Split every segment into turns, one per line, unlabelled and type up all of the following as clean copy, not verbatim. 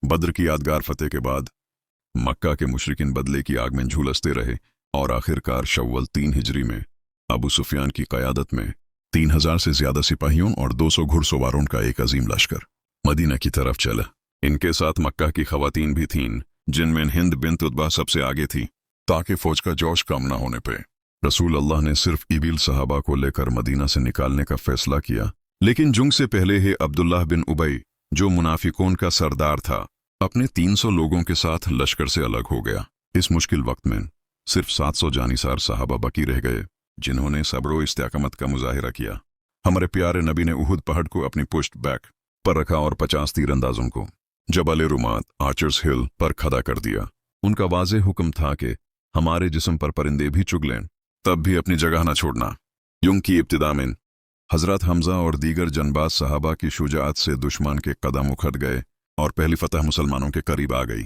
बद्र की यादगार फतेह के बाद मक्का के मुशरिकीन बदले की आग में झुलसते रहे और आखिरकार शव्वल 3 हिजरी में अबू सुफियान की क़यादत में 3000 से ज्यादा सिपाहियों और 200 घुड़सवारों का एक अजीम लश्कर मदीना की तरफ चला। इनके साथ मक्का की खवातीन भी थीं, जिनमें हिंद बिन्त उतबा सबसे आगे थी, ताकि फौज का जोश कम न होने पे रसूल अल्लाह ने सिर्फ इबील सहाबा को लेकर मदीना से निकालने का फैसला किया। लेकिन जुंग से पहले ही अब्दुल्लाह बिन उबई, जो मुनाफिकों का सरदार था, अपने 300 लोगों के साथ लश्कर से अलग हो गया। इस मुश्किल वक्त में सिर्फ 700 जानिसार सहाबा बाकी रह गए, जिन्होंने सब्र इस्तेकामत का मुजाहिरा किया। हमारे प्यारे नबी ने उहुद पहाड़ को अपनी पुश्त बैक पर रखा और 50 तीरंदाजों को जबल रुमात आर्चर्स हिल पर खड़ा कर दिया। उनका वाज़ेह हुक्म था कि हमारे जिस्म पर परिंदे भी चुग लें, तब भी अपनी जगह न छोड़ना। यूं की इब्तिदा में हजरत हमजा और दीगर जनबाज सहाबा की शुजाअत से दुश्मन के कदम उखड़ गए और पहली फतह मुसलमानों के करीब आ गई।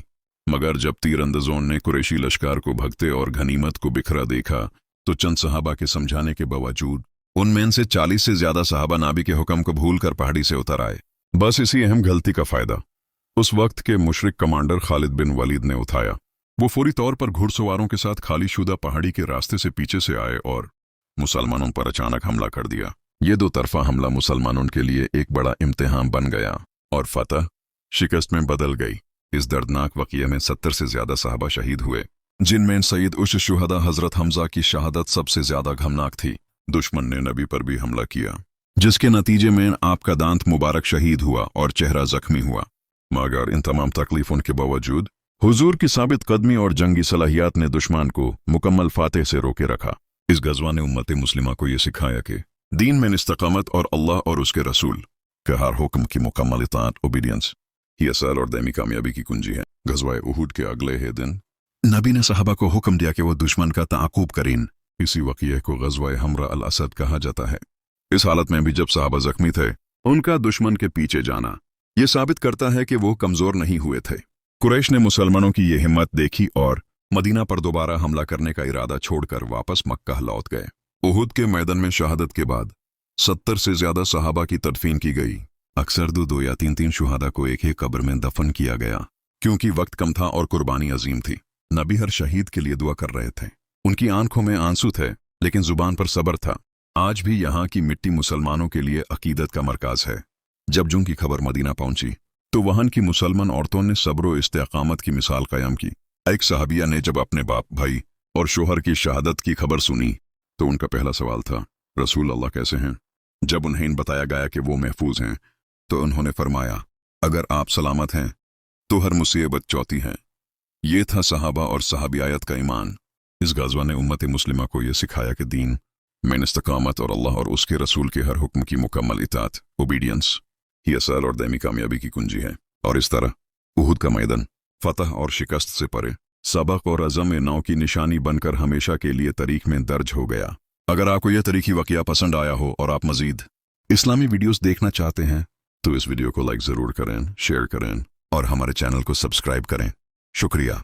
मगर जब तीरंदाजों ने कुरैशी लश्कर को भगते और गनीमत को बिखरा देखा, तो चंद सहाबा के समझाने के बावजूद उनमें से 40 से ज्यादा सहाबा नाबी के हुक्म को भूलकर पहाड़ी से उतर आए। बस इसी अहम गलती का फायदा उस वक्त के मुशरिक कमांडर खालिद बिन वलीद ने उठाया। वो फौरी तौर पर घुड़सवारों के साथ खाली शुदा पहाड़ी के रास्ते से पीछे से आए और मुसलमानों पर अचानक हमला कर दिया। ये दो तरफा हमला मुसलमानों के लिए एक बड़ा इम्तिहान बन गया और फतह शिकस्त में बदल गई। इस दर्दनाक वाक़िये में 70 से ज्यादा सहाबा शहीद हुए, जिनमें सईद उश शुहदा हजरत हमजा की शहादत सबसे ज्यादा घमनाक थी। दुश्मन ने नबी पर भी हमला किया, जिसके नतीजे में आपका दांत मुबारक शहीद हुआ और चेहरा जख्मी हुआ। मगर इन तमाम तकलीफों के बावजूद हुजूर की साबित कदमी और जंगी सलाहियत ने दुश्मन को मुकम्मल फातेह से रोके रखा। इस गज़वा ने उम्मत मुस्लिमा को यह सिखाया कि दीन में इस्तकामत और अल्लाह और उसके रसूल के हर हुक्म की मुकम्मल इताअत ओबीडियंस ही असल और दायमी कामयाबी की कुंजी है। गज़वा उहुद के अगले ही दिन नबी ने सहाबा को हुक्म दिया कि वो दुश्मन का ताक़ुब करें। इसी वाक़िये को गज़वा हमरा अल असद कहा जाता है। इस हालत में भी जब सहाबा जख्मी थे, उनका दुश्मन के पीछे जाना यह साबित करता है कि वो कमजोर नहीं हुए थे। कुरैश ने मुसलमानों की यह हिम्मत देखी और मदीना पर दोबारा हमला करने का इरादा छोड़कर वापस मक्का लौट गए। उहुद के मैदान में शहादत के बाद 70 से ज्यादा सहाबा की तदफीन की गई। अक्सर दो या तीन शुहादा को एक ही कब्र में दफन किया गया, क्योंकि वक्त कम था और कुर्बानी अजीम थी। नबी हर शहीद के लिए दुआ कर रहे थे। उनकी आंखों में आंसू थे, लेकिन जुबान पर सब्र था। आज भी यहाँ की मिट्टी मुसलमानों के लिए अकीदत का मरकज है। जब जुंग की खबर मदीना पहुंची, तो वहां की मुसलमान औरतों ने सब्र और इस्तेकामत की मिसाल कायम की। एक सहाबिया ने जब अपने बाप, भाई और शोहर की शहादत की खबर सुनी, तो उनका पहला सवाल था, रसूल अल्लाह कैसे हैं? जब उन्हें बताया गया कि वो महफूज हैं, तो उन्होंने फरमाया, अगर आप सलामत हैं तो हर मुसीबत चौथी है। ये था सहाबा और सहाबियात का ईमान। इस गज़वा ने उम्मत मुस्लिमा को यह सिखाया कि दीन में इस्तकामत और अल्लाह और उसके रसूल के हर हुक्म की मुकम्मल इताअत ओबीडियंस ही असल और दायमी कामयाबी की कुंजी है। और इस तरह उहुद का मैदान फतह और शिकस्त से परे सबक और अज़म नौ की निशानी बनकर हमेशा के लिए तारीख में दर्ज हो गया। अगर आपको यह तारीखी वाक़या पसंद आया हो और आप मज़ीद इस्लामी वीडियोस देखना चाहते हैं, तो इस वीडियो को लाइक ज़रूर करें, शेयर करें और हमारे चैनल को सब्सक्राइब करें। शुक्रिया।